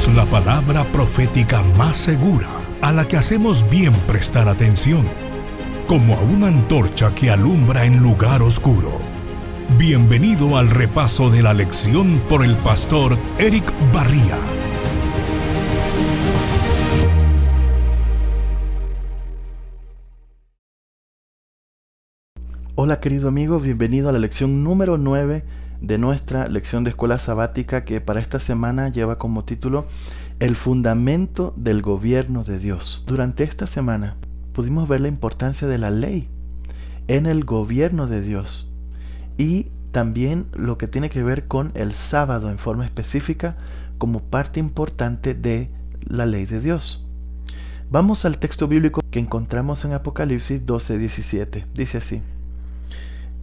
presentamos la palabra profética más segura, a la que hacemos bien prestar atención, como a una antorcha que alumbra en lugar oscuro. Bienvenido al repaso de la lección por el pastor Eric Barría. Hola querido amigo, bienvenido a la lección número 9 de nuestra lección de escuela sabática, que para esta semana lleva como título El fundamento del gobierno de Dios. Durante esta semana pudimos ver la importancia de la ley en el gobierno de Dios y también lo que tiene que ver con el sábado en forma específica como parte importante de la ley de Dios. Vamos al texto bíblico que encontramos en Apocalipsis 12:17. Dice así: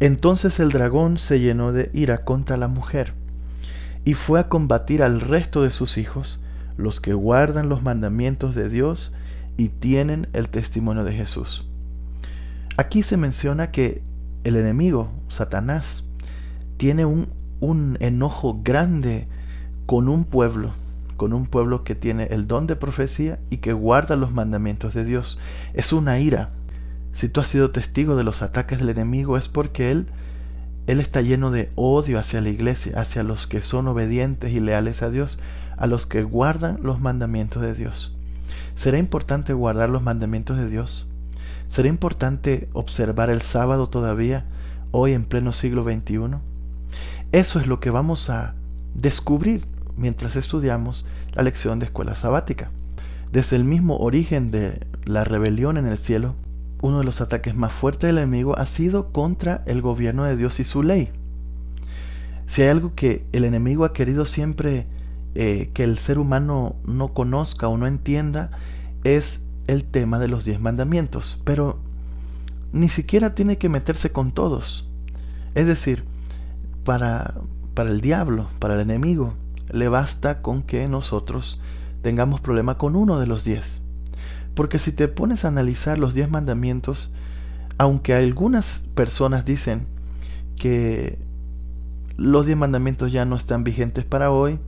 Entonces el dragón se llenó de ira contra la mujer y fue a combatir al resto de sus hijos, los que guardan los mandamientos de Dios y tienen el testimonio de Jesús. Aquí se menciona que el enemigo, Satanás, tiene un enojo grande con un pueblo que tiene el don de profecía y que guarda los mandamientos de Dios. Es una ira. Si tú has sido testigo de los ataques del enemigo, es porque él está lleno de odio hacia la iglesia, hacia los que son obedientes y leales a Dios, a los que guardan los mandamientos de Dios. ¿Será importante guardar los mandamientos de Dios? ¿Será importante observar el sábado todavía, hoy en pleno siglo XXI? Eso es lo que vamos a descubrir mientras estudiamos la lección de escuela sabática. Desde el mismo origen de la rebelión en el cielo, uno de los ataques más fuertes del enemigo ha sido contra el gobierno de Dios y su ley. Si hay algo que el enemigo ha querido siempre que el ser humano no conozca o no entienda, es el tema de los 10 mandamientos. Pero ni siquiera tiene que meterse con todos. Es decir, para el diablo, para el enemigo, le basta con que nosotros tengamos problema con uno de los 10. Porque si te pones a analizar los 10 mandamientos, aunque algunas personas dicen que los 10 mandamientos ya no están vigentes para hoy,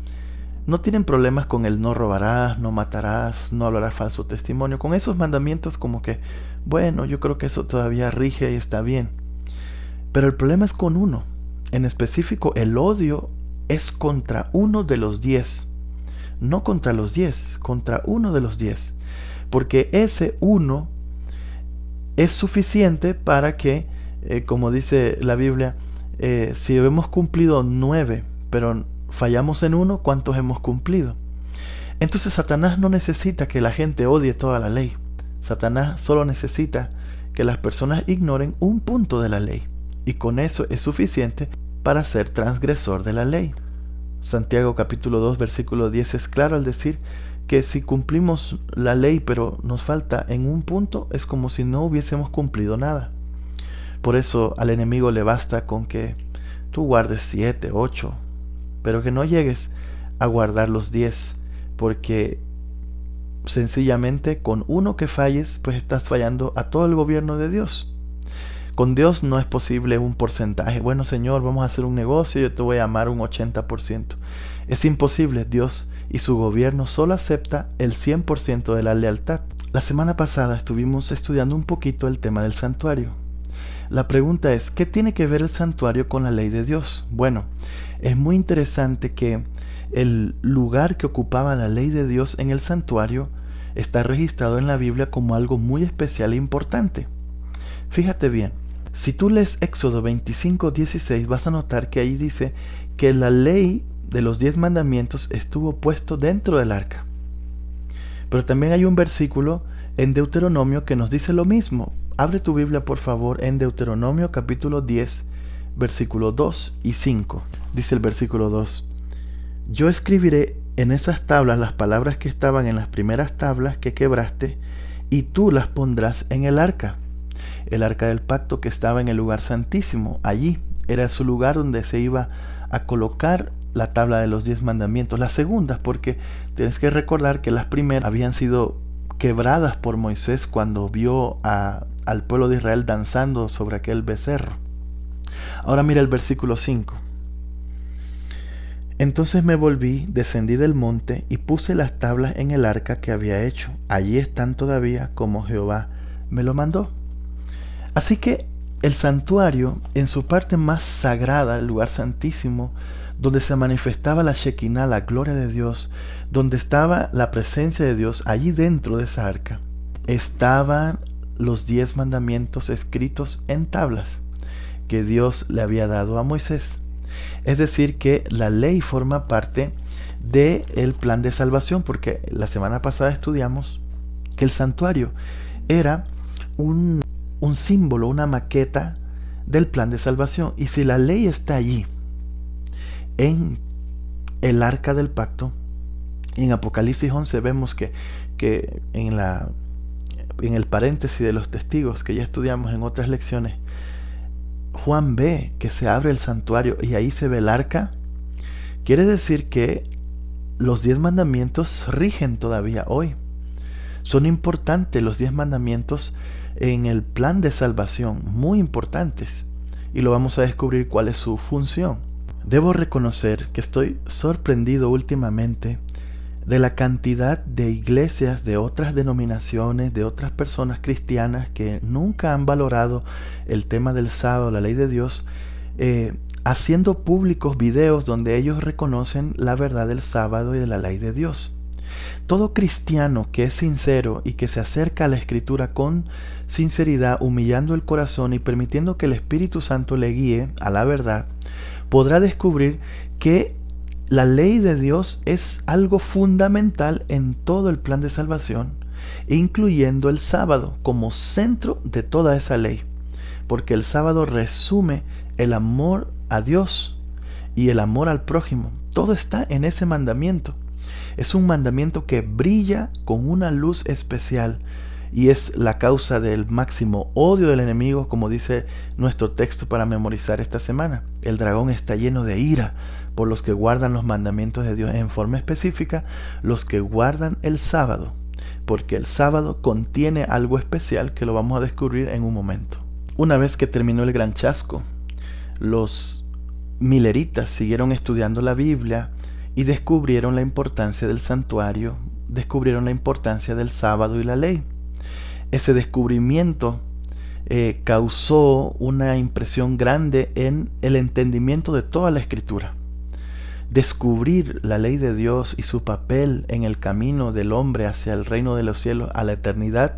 no tienen problemas con el no robarás, no matarás, no hablarás falso testimonio. Con esos mandamientos como que, bueno, yo creo que eso todavía rige y está bien. Pero el problema es con uno. En específico, el odio es contra uno de los 10. No contra los 10, contra uno de los 10. Porque ese uno es suficiente para que, como dice la Biblia, si hemos cumplido 9, pero fallamos en uno, ¿cuántos hemos cumplido? Entonces Satanás no necesita que la gente odie toda la ley. Satanás solo necesita que las personas ignoren un punto de la ley. Y con eso es suficiente para ser transgresor de la ley. Santiago capítulo 2 versículo 10 es claro al decir que si cumplimos la ley pero nos falta en un punto, es como si no hubiésemos cumplido nada. Por eso al enemigo le basta con que tú guardes 7, 8, pero que no llegues a guardar los 10, porque sencillamente con uno que falles, pues estás fallando a todo el gobierno de Dios. Con Dios no es posible un porcentaje. Bueno, Señor, vamos a hacer un negocio, yo te voy a amar un 80%. Es imposible. Dios y su gobierno solo acepta el 100% de la lealtad. La semana pasada estuvimos estudiando un poquito el tema del santuario. La pregunta es, ¿qué tiene que ver el santuario con la ley de Dios? Bueno, es muy interesante que el lugar que ocupaba la ley de Dios en el santuario está registrado en la Biblia como algo muy especial e importante. Fíjate bien, si tú lees Éxodo 25:16 vas a notar que ahí dice que la ley de los 10 mandamientos estuvo puesto dentro del arca. Pero también hay un versículo en Deuteronomio que nos dice lo mismo. Abre tu Biblia por favor en Deuteronomio capítulo 10, versículo 2 y 5. Dice el versículo 2: Yo escribiré en esas tablas las palabras que estaban en las primeras tablas que quebraste, y tú las pondrás en el arca del pacto que estaba en el lugar santísimo. Allí era su lugar donde se iba a colocar la tabla de los 10 mandamientos, las segundas, porque tienes que recordar que las primeras habían sido quebradas por Moisés cuando vio al pueblo de Israel danzando sobre aquel becerro. Ahora mira el versículo 5. Entonces me volví, descendí del monte y puse las tablas en el arca que había hecho. Allí están todavía como Jehová me lo mandó. Así que el santuario, en su parte más sagrada, el lugar santísimo, donde se manifestaba la Shekinah, la gloria de Dios, donde estaba la presencia de Dios, allí dentro de esa arca, estaban los 10 mandamientos escritos en tablas que Dios le había dado a Moisés. Es decir, que la ley forma parte del plan de salvación, porque la semana pasada estudiamos que el santuario era un símbolo, una maqueta del plan de salvación. Y si la ley está allí, en el arca del pacto, en Apocalipsis 11 vemos que en el paréntesis de los testigos que ya estudiamos en otras lecciones, Juan ve que se abre el santuario y ahí se ve el arca. Quiere decir que los 10 mandamientos rigen todavía hoy. Son importantes los 10 mandamientos en el plan de salvación, muy importantes. Y lo vamos a descubrir cuál es su función. Debo reconocer que estoy sorprendido últimamente de la cantidad de iglesias de otras denominaciones, de otras personas cristianas que nunca han valorado el tema del sábado, la ley de Dios, haciendo públicos videos donde ellos reconocen la verdad del sábado y de la ley de Dios. Todo cristiano que es sincero y que se acerca a la Escritura con sinceridad, humillando el corazón y permitiendo que el Espíritu Santo le guíe a la verdad, podrá descubrir que la ley de Dios es algo fundamental en todo el plan de salvación, incluyendo el sábado como centro de toda esa ley, porque el sábado resume el amor a Dios y el amor al prójimo. Todo está en ese mandamiento. Es un mandamiento que brilla con una luz especial y es la causa del máximo odio del enemigo, como dice nuestro texto para memorizar esta semana. El dragón está lleno de ira por los que guardan los mandamientos de Dios, en forma específica los que guardan el sábado, porque el sábado contiene algo especial que lo vamos a descubrir en un momento. Una vez que terminó el gran chasco, los mileritas siguieron estudiando la Biblia y descubrieron la importancia del santuario, descubrieron la importancia del sábado y la ley. Ese descubrimiento causó una impresión grande en el entendimiento de toda la Escritura. Descubrir la ley de Dios y su papel en el camino del hombre hacia el reino de los cielos, a la eternidad,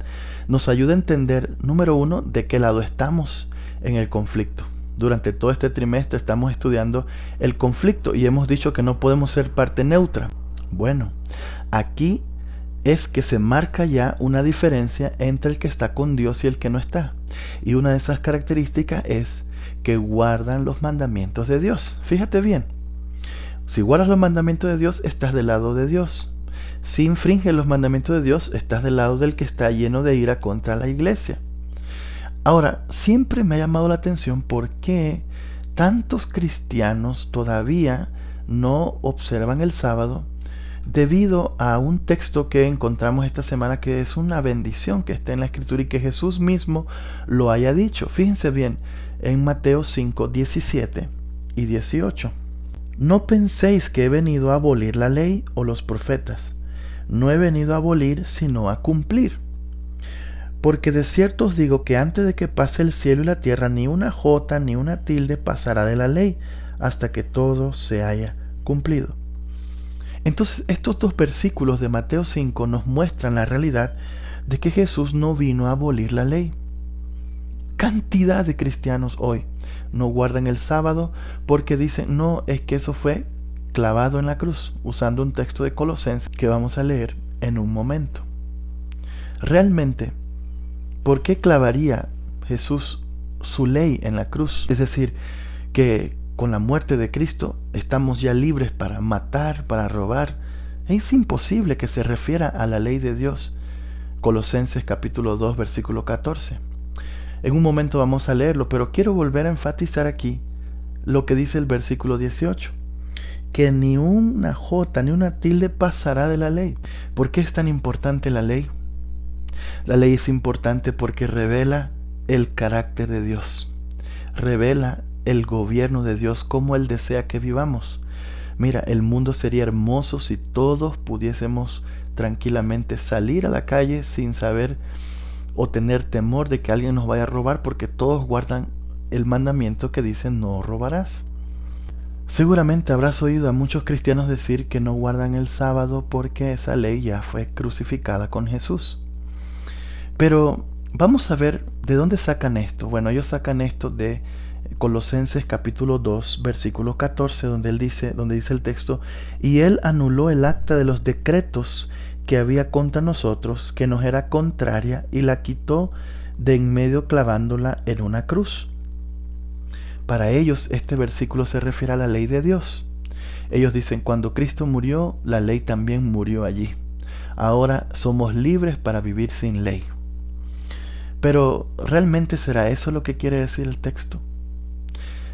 nos ayuda a entender, número uno, de qué lado estamos en el conflicto. Durante todo este trimestre estamos estudiando el conflicto y hemos dicho que no podemos ser parte neutra. Bueno, aquí es que se marca ya una diferencia entre el que está con Dios y el que no está. Y una de esas características es que guardan los mandamientos de Dios. Fíjate bien. Si guardas los mandamientos de Dios, estás del lado de Dios. Si infringes los mandamientos de Dios, estás del lado del que está lleno de ira contra la iglesia. Ahora, siempre me ha llamado la atención por qué tantos cristianos todavía no observan el sábado, debido a un texto que encontramos esta semana que es una bendición que está en la Escritura y que Jesús mismo lo haya dicho. Fíjense bien, en Mateo 5, 17 y 18. No penséis que he venido a abolir la ley o los profetas. No he venido a abolir, sino a cumplir. Porque de cierto os digo que antes de que pase el cielo y la tierra, ni una jota ni una tilde pasará de la ley, hasta que todo se haya cumplido. Entonces, estos dos versículos de Mateo 5 nos muestran la realidad de que Jesús no vino a abolir la ley. Cantidad de cristianos hoy no guardan el sábado porque dicen, no, es que eso fue clavado en la cruz, usando un texto de Colosenses que vamos a leer en un momento. Realmente, ¿por qué clavaría Jesús su ley en la cruz? Es decir, que con la muerte de Cristo estamos ya libres para matar, para robar. Es imposible que se refiera a la ley de Dios. Colosenses capítulo 2, versículo 14. En un momento vamos a leerlo, pero quiero volver a enfatizar aquí lo que dice el versículo 18. Que ni una jota ni una tilde pasará de la ley. ¿Por qué es tan importante la ley? La ley es importante porque revela el carácter de Dios. Revela el gobierno de Dios, cómo Él desea que vivamos. Mira, el mundo sería hermoso si todos pudiésemos tranquilamente salir a la calle sin saber o tener temor de que alguien nos vaya a robar, porque todos guardan el mandamiento que dice no robarás. Seguramente habrás oído a muchos cristianos decir que no guardan el sábado porque esa ley ya fue crucificada con Jesús. Pero vamos a ver de dónde sacan esto. Bueno, ellos sacan esto de Colosenses capítulo 2, versículo 14, donde dice el texto: y él anuló el acta de los decretos que había contra nosotros, que nos era contraria, y la quitó de en medio clavándola en una cruz. Para ellos este versículo se refiere a la ley de Dios. Ellos dicen, cuando Cristo murió, la ley también murió allí. Ahora somos libres para vivir sin ley. Pero, ¿realmente será eso lo que quiere decir el texto?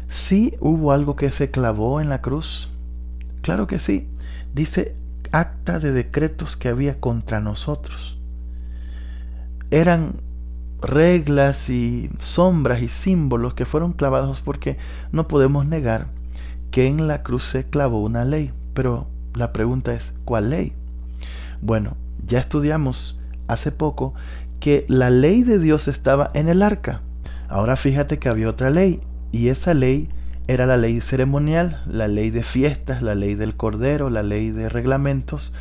¿Sí hubo algo que se clavó en la cruz? Claro que sí. Dice acta de decretos que había contra nosotros. Eran reglas y sombras y símbolos que fueron clavados, porque no podemos negar que en la cruz se clavó una ley. Pero la pregunta es, ¿cuál ley? Bueno, ya estudiamos hace poco que la ley de Dios estaba en el arca. Ahora fíjate que había otra ley, y esa ley era la ley ceremonial, la ley de fiestas, la ley del Cordero, la ley de reglamentos,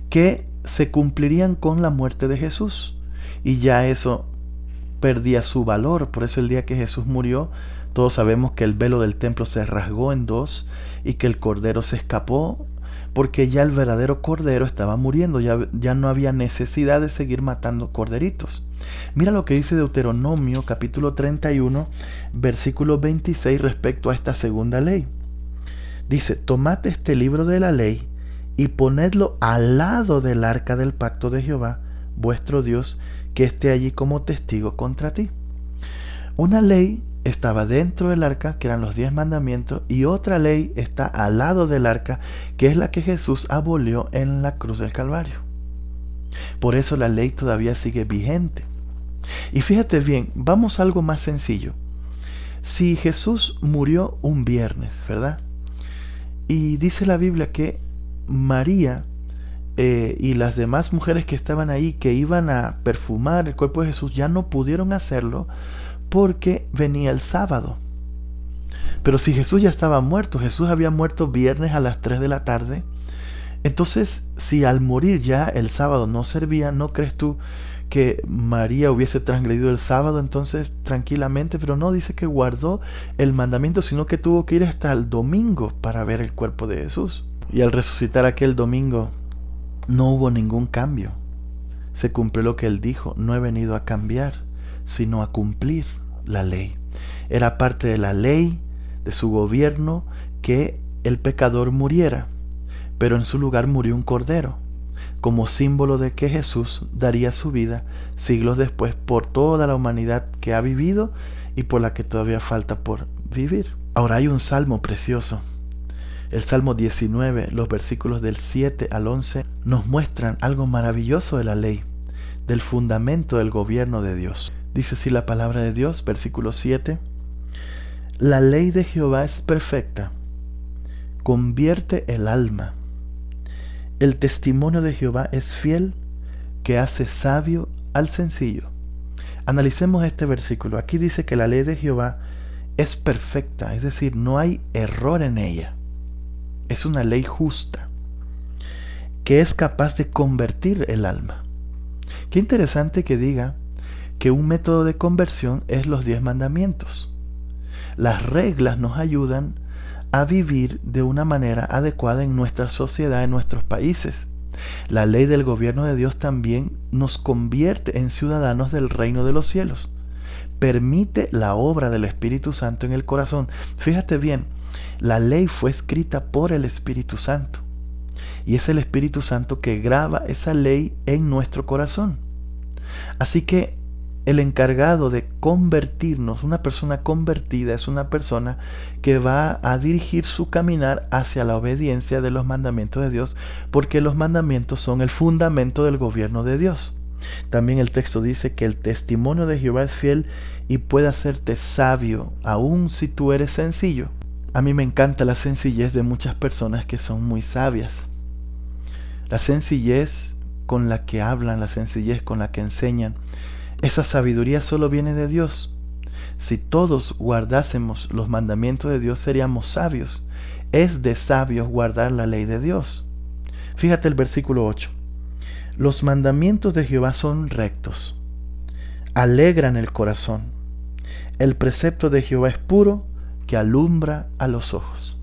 que se cumplirían con la muerte de Jesús. Y ya eso perdía su valor. Por eso el día que Jesús murió, todos sabemos que el velo del templo se rasgó en dos y que el Cordero se escapó, porque ya el verdadero Cordero estaba muriendo, ya no había necesidad de seguir matando corderitos. Mira lo que dice Deuteronomio capítulo 31, versículo 26 respecto a esta segunda ley. Dice: tomad este libro de la ley y ponedlo al lado del arca del pacto de Jehová, vuestro Dios, que esté allí como testigo contra ti. Una ley estaba dentro del arca, que eran los 10 mandamientos, y otra ley está al lado del arca, que es la que Jesús abolió en la cruz del Calvario. Por eso la ley todavía sigue vigente. Y fíjate bien, vamos a algo más sencillo. Si Jesús murió un viernes, ¿verdad? Y dice la Biblia que María y las demás mujeres que estaban ahí, que iban a perfumar el cuerpo de Jesús, ya no pudieron hacerlo porque venía el sábado. Pero si Jesús ya estaba muerto, Jesús había muerto viernes a las 3 de la tarde, entonces si al morir ya el sábado no servía, ¿no crees tú que María hubiese transgredido el sábado entonces tranquilamente? Pero no, dice que guardó el mandamiento, sino que tuvo que ir hasta el domingo para ver el cuerpo de Jesús. Y al resucitar aquel domingo no hubo ningún cambio. Se cumplió lo que él dijo: no he venido a cambiar, sino a cumplir la ley. Era parte de la ley, de su gobierno, que el pecador muriera, pero en su lugar murió un cordero, como símbolo de que Jesús daría su vida siglos después por toda la humanidad que ha vivido y por la que todavía falta por vivir. Ahora hay un salmo precioso. El Salmo 19, los versículos del 7 al 11, nos muestran algo maravilloso de la ley, del fundamento del gobierno de Dios. Dice así la palabra de Dios, versículo 7: la ley de Jehová es perfecta, convierte el alma. El testimonio de Jehová es fiel, que hace sabio al sencillo. Analicemos este versículo. Aquí dice que la ley de Jehová es perfecta, es decir, no hay error en ella. Es una ley justa, que es capaz de convertir el alma. Qué interesante que diga que un método de conversión es los 10 mandamientos. Las reglas nos ayudan a vivir de una manera adecuada en nuestra sociedad, en nuestros países. La ley del gobierno de Dios también nos convierte en ciudadanos del reino de los cielos. Permite la obra del Espíritu Santo en el corazón. Fíjate bien, la ley fue escrita por el Espíritu Santo. Y es el Espíritu Santo que graba esa ley en nuestro corazón. Así que el encargado de convertirnos, una persona convertida, es una persona que va a dirigir su caminar hacia la obediencia de los mandamientos de Dios, porque los mandamientos son el fundamento del gobierno de Dios. También el texto dice que el testimonio de Jehová es fiel y puede hacerte sabio, aun si tú eres sencillo. A mí me encanta la sencillez de muchas personas que son muy sabias. La sencillez con la que hablan, la sencillez con la que enseñan, esa sabiduría solo viene de Dios. Si todos guardásemos los mandamientos de Dios, seríamos sabios. Es de sabios guardar la ley de Dios. Fíjate el versículo 8. Los mandamientos de Jehová son rectos, alegran el corazón. El precepto de Jehová es puro, que alumbra a los ojos.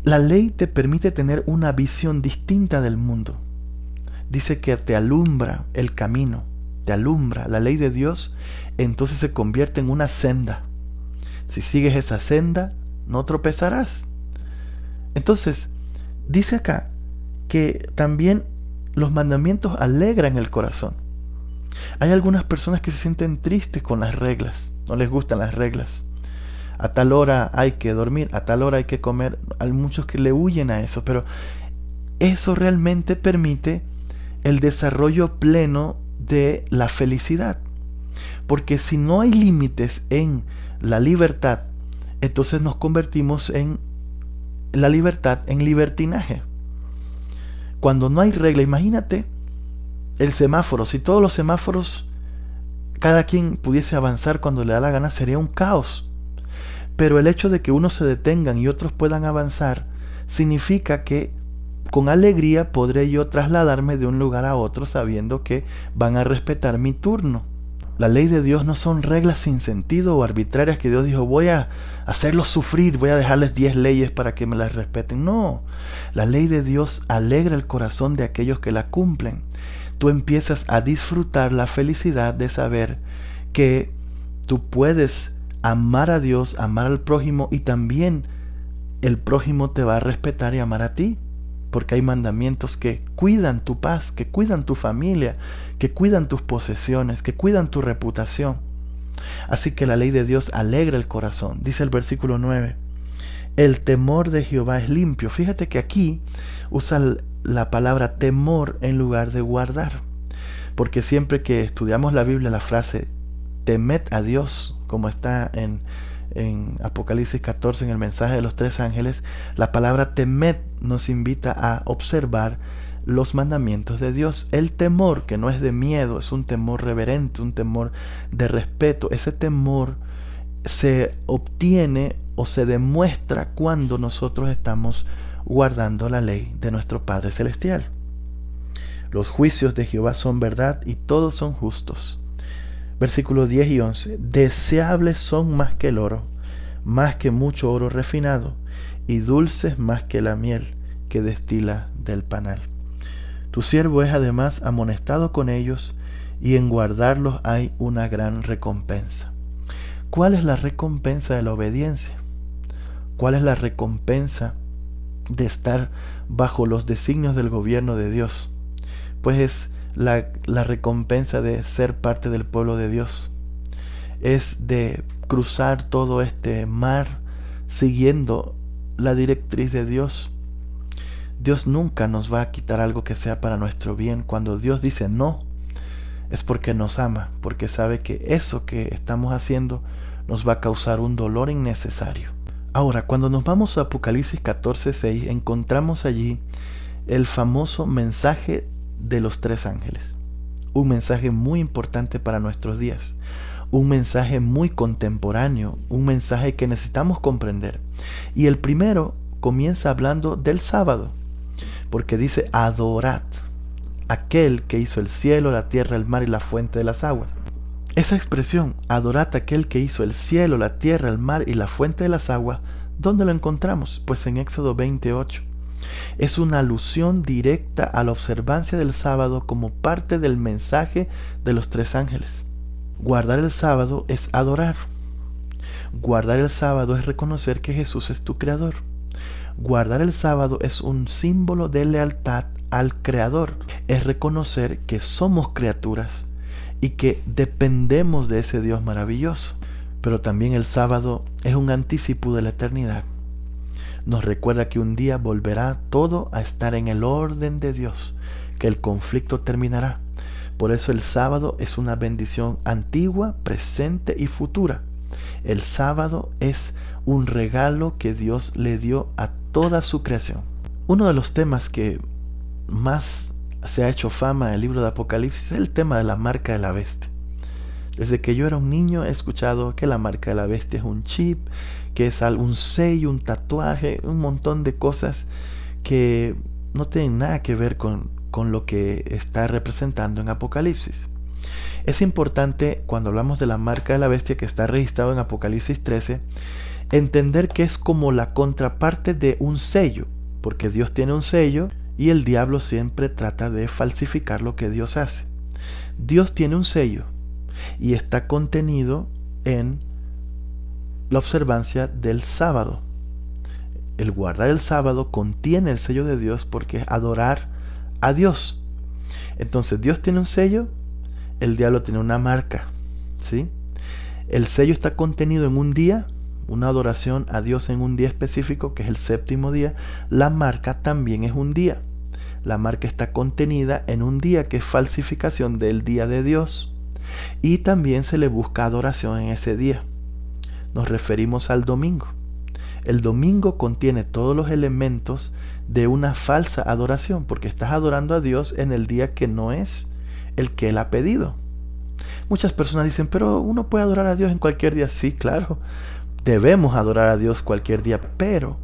La ley te permite tener una visión distinta del mundo. Dice que te alumbra el camino, te alumbra. La ley de Dios entonces se convierte en una senda. Si sigues esa senda, no tropezarás. Entonces, dice acá que también los mandamientos alegran el corazón. Hay algunas personas que se sienten tristes con las reglas, no les gustan las reglas. A tal hora hay que dormir, a tal hora hay que comer. Hay muchos que le huyen a eso, pero eso realmente permite el desarrollo pleno de la felicidad. Porque si no hay límites en la libertad, entonces nos convertimos en la libertad en libertinaje. Cuando no hay regla, imagínate el semáforo. Si todos los semáforos, cada quien pudiese avanzar cuando le da la gana, sería un caos. Pero el hecho de que unos se detengan y otros puedan avanzar, significa que con alegría podré yo trasladarme de un lugar a otro sabiendo que van a respetar mi turno. La ley de Dios no son reglas sin sentido o arbitrarias que Dios dijo, voy a hacerlos sufrir, voy a dejarles 10 leyes para que me las respeten. No, la ley de Dios alegra el corazón de aquellos que la cumplen. Tú empiezas a disfrutar la felicidad de saber que tú puedes amar a Dios, amar al prójimo, y también el prójimo te va a respetar y amar a ti. Porque hay mandamientos que cuidan tu paz, que cuidan tu familia, que cuidan tus posesiones, que cuidan tu reputación. Así que la ley de Dios alegra el corazón. Dice el versículo 9, el temor de Jehová es limpio. Fíjate que aquí usa la palabra temor en lugar de guardar. Porque siempre que estudiamos la Biblia, la frase temed a Dios, como está en Apocalipsis 14, en el mensaje de los 3 ángeles, la palabra temed nos invita a observar los mandamientos de Dios. El temor, que no es de miedo, es un temor reverente, un temor de respeto. Ese temor se obtiene o se demuestra cuando nosotros estamos guardando la ley de nuestro Padre Celestial. Los juicios de Jehová son verdad y todos son justos. Versículos 10 y 11. Deseables son más que el oro, más que mucho oro refinado, y dulces más que la miel que destila del panal. Tu siervo es además amonestado con ellos, y en guardarlos hay una gran recompensa. ¿Cuál es la recompensa de la obediencia? ¿Cuál es la recompensa de estar bajo los designios del gobierno de Dios? Pues es la recompensa de ser parte del pueblo de Dios. Es de cruzar todo este mar siguiendo la directriz de Dios. Dios nunca nos va a quitar algo que sea para nuestro bien. Cuando Dios dice no, es porque nos ama, porque sabe que eso que estamos haciendo nos va a causar un dolor innecesario. Ahora, cuando nos vamos a Apocalipsis 14:6, encontramos allí el famoso mensaje de los 3 ángeles. Un mensaje muy importante para nuestros días. Un mensaje muy contemporáneo. Un mensaje que necesitamos comprender. Y el primero comienza hablando del sábado. Porque dice, adorad aquel que hizo el cielo, la tierra, el mar y la fuente de las aguas. Esa expresión, adorad aquel que hizo el cielo, la tierra, el mar y la fuente de las aguas, ¿dónde lo encontramos? Pues en Éxodo 28. Es una alusión directa a la observancia del sábado como parte del mensaje de los 3 ángeles. Guardar el sábado es adorar. Guardar el sábado es reconocer que Jesús es tu creador. Guardar el sábado es un símbolo de lealtad al Creador. Es reconocer que somos criaturas y que dependemos de ese Dios maravilloso. Pero también el sábado es un anticipo de la eternidad. Nos recuerda que un día volverá todo a estar en el orden de Dios, que el conflicto terminará. Por eso el sábado es una bendición antigua, presente y futura. El sábado es un regalo que Dios le dio a toda su creación. Uno de los temas que más se ha hecho fama en el libro de Apocalipsis es el tema de la marca de la bestia. Desde que yo era un niño he escuchado que la marca de la bestia es un chip, que es un sello, un tatuaje, un montón de cosas que no tienen nada que ver con lo que está representando en Apocalipsis. Es importante, cuando hablamos de la marca de la bestia que está registrado en Apocalipsis 13, entender que es como la contraparte de un sello, porque Dios tiene un sello y el diablo siempre trata de falsificar lo que Dios hace. Dios tiene un sello y está contenido en la observancia del sábado. El guardar el sábado contiene el sello de Dios porque es adorar a Dios. Entonces Dios tiene un sello, el diablo tiene una marca, ¿sí? El sello está contenido en un día, una adoración a Dios en un día específico, que es el séptimo día. La marca también es un día. La marca está contenida en un día, que es falsificación del día de Dios. Y también se le busca adoración en ese día. Nos referimos al domingo. El domingo contiene todos los elementos de una falsa adoración, porque estás adorando a Dios en el día que no es el que Él ha pedido. Muchas personas dicen, pero uno puede adorar a Dios en cualquier día. Sí, claro, debemos adorar a Dios cualquier día, pero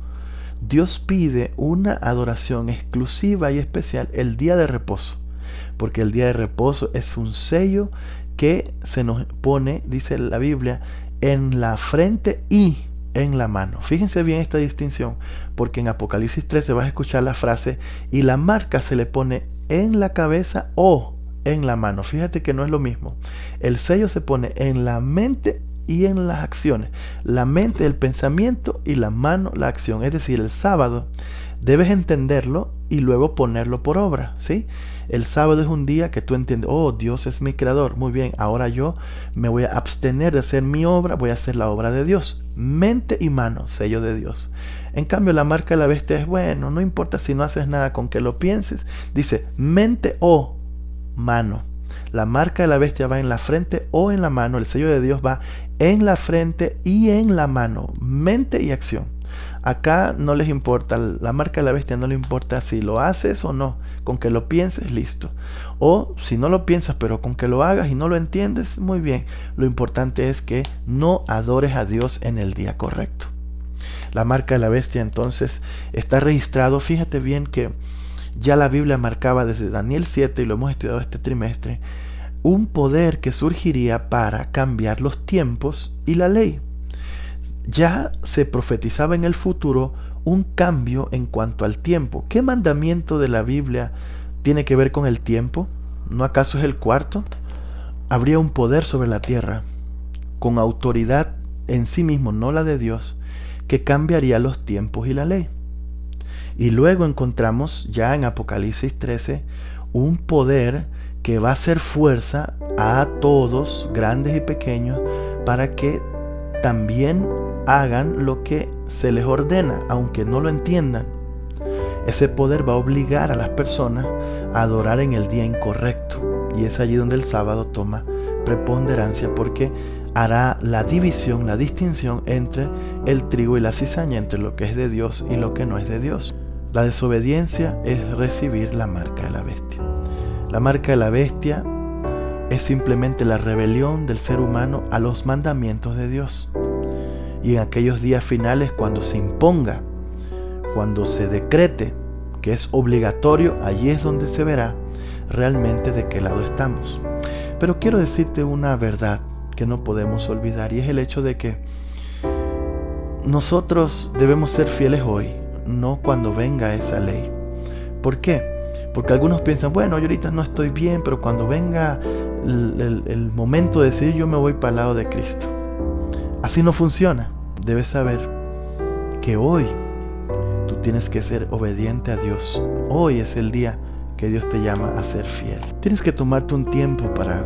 Dios pide una adoración exclusiva y especial el día de reposo, porque el día de reposo es un sello que se nos pone, dice la Biblia, en la frente y en la mano. Fíjense bien esta distinción, porque en Apocalipsis 13 vas a escuchar la frase y la marca se le pone en la cabeza o en la mano. Fíjate que no es lo mismo. El sello se pone en la mente y en las acciones. La mente, el pensamiento, y la mano, la acción. Es decir, el sábado debes entenderlo y luego ponerlo por obra, ¿sí? El sábado es un día que tú entiendes, oh, Dios es mi creador. Muy bien, ahora yo me voy a abstener de hacer mi obra, voy a hacer la obra de Dios. Mente y mano, sello de Dios. En cambio, la marca de la bestia es, bueno, no importa si no haces nada con que lo pienses. Dice, mente o mano. La marca de la bestia va en la frente o en la mano. El sello de Dios va en la frente y en la mano. Mente y acción. Acá no les importa, la marca de la bestia no le importa si lo haces o no. Con que lo pienses, listo. O si no lo piensas, pero con que lo hagas y no lo entiendes, muy bien. Lo importante es que no adores a Dios en el día correcto. La marca de la bestia entonces está registrado. Fíjate bien que ya la Biblia marcaba desde Daniel 7, y lo hemos estudiado este trimestre, un poder que surgiría para cambiar los tiempos y la ley. Ya se profetizaba en el futuro un cambio en cuanto al tiempo. ¿Qué mandamiento de la Biblia tiene que ver con el tiempo? ¿No acaso es el cuarto? Habría un poder sobre la tierra, con autoridad en sí mismo, no la de Dios, que cambiaría los tiempos y la ley. Y luego encontramos ya en Apocalipsis 13 un poder que va a hacer fuerza a todos, grandes y pequeños, para que también hagan lo que se les ordena, aunque no lo entiendan. Ese poder va a obligar a las personas a adorar en el día incorrecto. Y es allí donde el sábado toma preponderancia, porque hará la división, la distinción entre el trigo y la cizaña, entre lo que es de Dios y lo que no es de Dios. La desobediencia es recibir la marca de la bestia. La marca de la bestia es simplemente la rebelión del ser humano a los mandamientos de Dios. Y en aquellos días finales, cuando se imponga, cuando se decrete que es obligatorio, allí es donde se verá realmente de qué lado estamos. Pero quiero decirte una verdad que no podemos olvidar, y es el hecho de que nosotros debemos ser fieles hoy, no cuando venga esa ley. ¿Por qué? Porque algunos piensan, bueno, yo ahorita no estoy bien, pero cuando venga el momento de decidir, yo me voy para el lado de Cristo. Así no funciona. Debes saber que hoy tú tienes que ser obediente a Dios. Hoy es el día que Dios te llama a ser fiel. Tienes que tomarte un tiempo para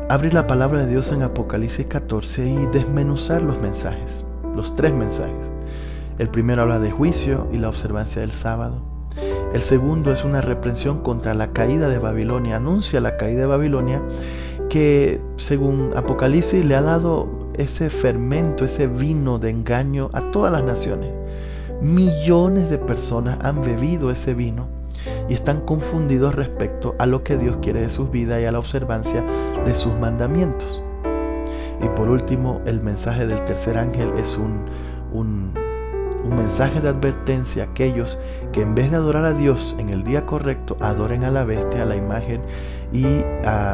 abrir la palabra de Dios en Apocalipsis 14 y desmenuzar los mensajes, los 3 mensajes. El primero habla de juicio y la observancia del sábado. El segundo es una reprensión contra la caída de Babilonia. Anuncia la caída de Babilonia, que según Apocalipsis le ha dado ese fermento, ese vino de engaño a todas las naciones. Millones de personas han bebido ese vino y están confundidos respecto a lo que Dios quiere de sus vidas y a la observancia de sus mandamientos. Y por último, el mensaje del tercer ángel es un mensaje de advertencia a aquellos que en vez de adorar a Dios en el día correcto, adoren a la bestia, a la imagen y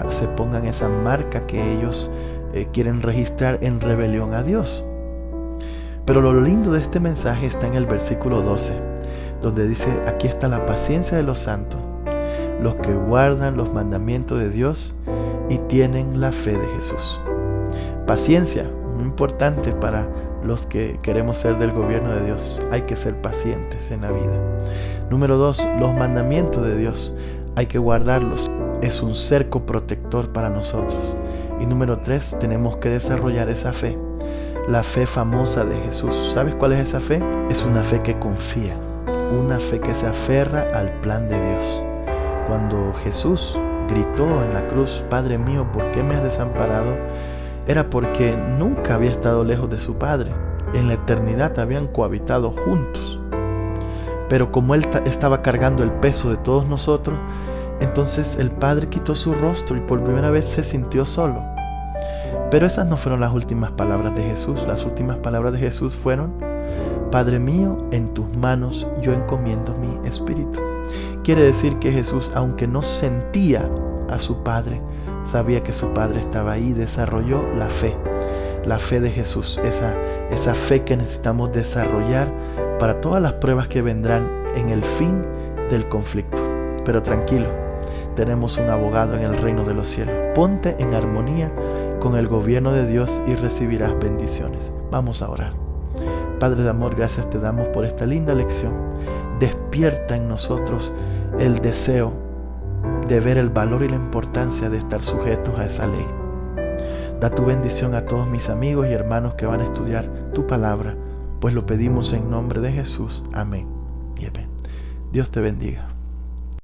se pongan esa marca que ellos quieren registrar en rebelión a Dios. Pero lo lindo de este mensaje está en el versículo 12, donde dice: aquí está la paciencia de los santos, los que guardan los mandamientos de Dios y tienen la fe de Jesús. Paciencia, muy importante para los que queremos ser del gobierno de Dios. Hay que ser pacientes en la vida. Número 2, los mandamientos de Dios. Hay que guardarlos. Es un cerco protector para nosotros. Y número 3, tenemos que desarrollar esa fe. La fe famosa de Jesús. ¿Sabes cuál es esa fe? Es una fe que confía. Una fe que se aferra al plan de Dios. Cuando Jesús gritó en la cruz: Padre mío, ¿por qué me has desamparado?, era porque nunca había estado lejos de su Padre. En la eternidad habían cohabitado juntos. Pero como Él estaba cargando el peso de todos nosotros, entonces el Padre quitó su rostro y por primera vez se sintió solo. Pero esas no fueron las últimas palabras de Jesús. Las últimas palabras de Jesús fueron: Padre mío, en tus manos yo encomiendo mi espíritu. Quiere decir que Jesús, aunque no sentía a su Padre, sabía que su Padre estaba ahí. Desarrolló la fe de Jesús, esa fe que necesitamos desarrollar para todas las pruebas que vendrán en el fin del conflicto. Pero tranquilo, tenemos un abogado en el reino de los cielos. Ponte en armonía con el gobierno de Dios y recibirás bendiciones. Vamos a orar. Padre de amor, gracias te damos por esta linda lección. Despierta en nosotros el deseo de ver el valor y la importancia de estar sujetos a esa ley. Da tu bendición a todos mis amigos y hermanos que van a estudiar tu palabra, pues lo pedimos en nombre de Jesús. Amén y amén. Dios te bendiga.